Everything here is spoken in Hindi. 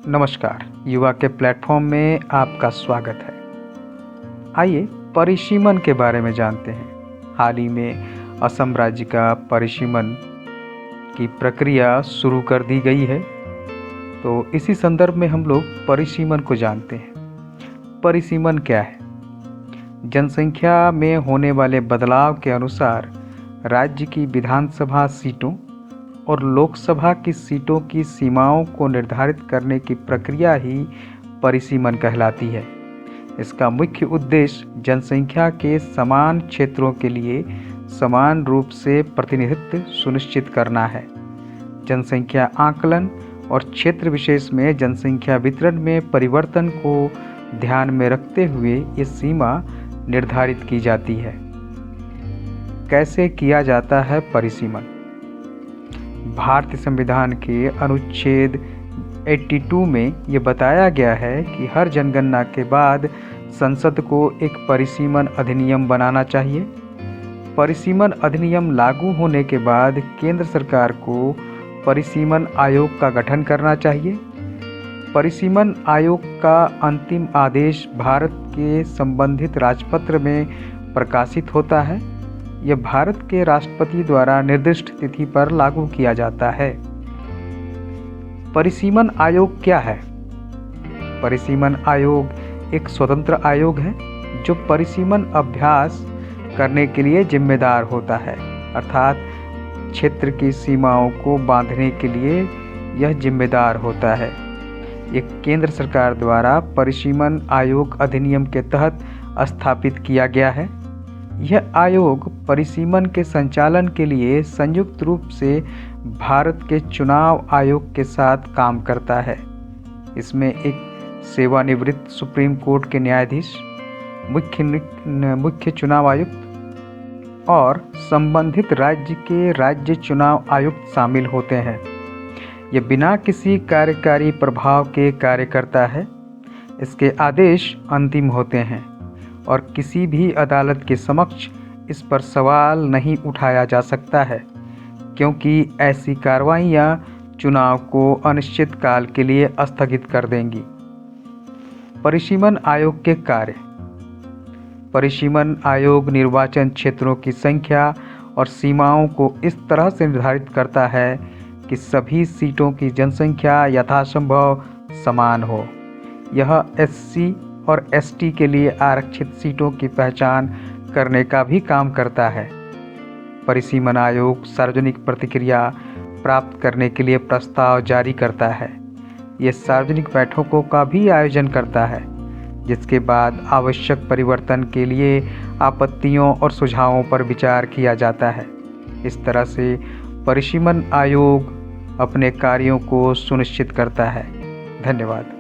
नमस्कार, युवा के प्लेटफॉर्म में आपका स्वागत है। आइए परिसीमन के बारे में जानते हैं। हाल ही में असम राज्य का परिसीमन की प्रक्रिया शुरू कर दी गई है, तो इसी संदर्भ में हम लोग परिसीमन को जानते हैं। परिसीमन क्या है? जनसंख्या में होने वाले बदलाव के अनुसार राज्य की विधानसभा सीटों और लोकसभा की सीटों की सीमाओं को निर्धारित करने की प्रक्रिया ही परिसीमन कहलाती है। इसका मुख्य उद्देश्य जनसंख्या के समान क्षेत्रों के लिए समान रूप से प्रतिनिधित्व सुनिश्चित करना है। जनसंख्या आकलन और क्षेत्र विशेष में जनसंख्या वितरण में परिवर्तन को ध्यान में रखते हुए ये सीमा निर्धारित की जाती है। कैसे किया जाता है परिसीमन? भारतीय संविधान के अनुच्छेद 82 में ये बताया गया है कि हर जनगणना के बाद संसद को एक परिसीमन अधिनियम बनाना चाहिए। परिसीमन अधिनियम लागू होने के बाद केंद्र सरकार को परिसीमन आयोग का गठन करना चाहिए। परिसीमन आयोग का अंतिम आदेश भारत के संबंधित राजपत्र में प्रकाशित होता है। यह भारत के राष्ट्रपति द्वारा निर्दिष्ट तिथि पर लागू किया जाता है। परिसीमन आयोग क्या है? परिसीमन आयोग एक स्वतंत्र आयोग है जो परिसीमन अभ्यास करने के लिए जिम्मेदार होता है, अर्थात क्षेत्र की सीमाओं को बांधने के लिए यह जिम्मेदार होता है। एक केंद्र सरकार द्वारा परिसीमन आयोग अधिनियम के तहत स्थापित किया गया है। यह आयोग परिसीमन के संचालन के लिए संयुक्त रूप से भारत के चुनाव आयोग के साथ काम करता है। इसमें एक सेवानिवृत्त सुप्रीम कोर्ट के न्यायाधीश, मुख्य चुनाव आयुक्त और संबंधित राज्य के राज्य चुनाव आयुक्त शामिल होते हैं। यह बिना किसी कार्यकारी प्रभाव के कार्य करता है। इसके आदेश अंतिम होते हैं और किसी भी अदालत के समक्ष इस पर सवाल नहीं उठाया जा सकता है, क्योंकि ऐसी कार्रवाइयाँ चुनाव को अनिश्चित काल के लिए स्थगित कर देंगी। परिसीमन आयोग के कार्य। परिसीमन आयोग निर्वाचन क्षेत्रों की संख्या और सीमाओं को इस तरह से निर्धारित करता है कि सभी सीटों की जनसंख्या यथासंभव समान हो। यह एससी और एसटी के लिए आरक्षित सीटों की पहचान करने का भी काम करता है। परिसीमन आयोग सार्वजनिक प्रतिक्रिया प्राप्त करने के लिए प्रस्ताव जारी करता है। ये सार्वजनिक बैठकों का भी आयोजन करता है, जिसके बाद आवश्यक परिवर्तन के लिए आपत्तियों और सुझावों पर विचार किया जाता है। इस तरह से परिसीमन आयोग अपने कार्यों को सुनिश्चित करता है। धन्यवाद।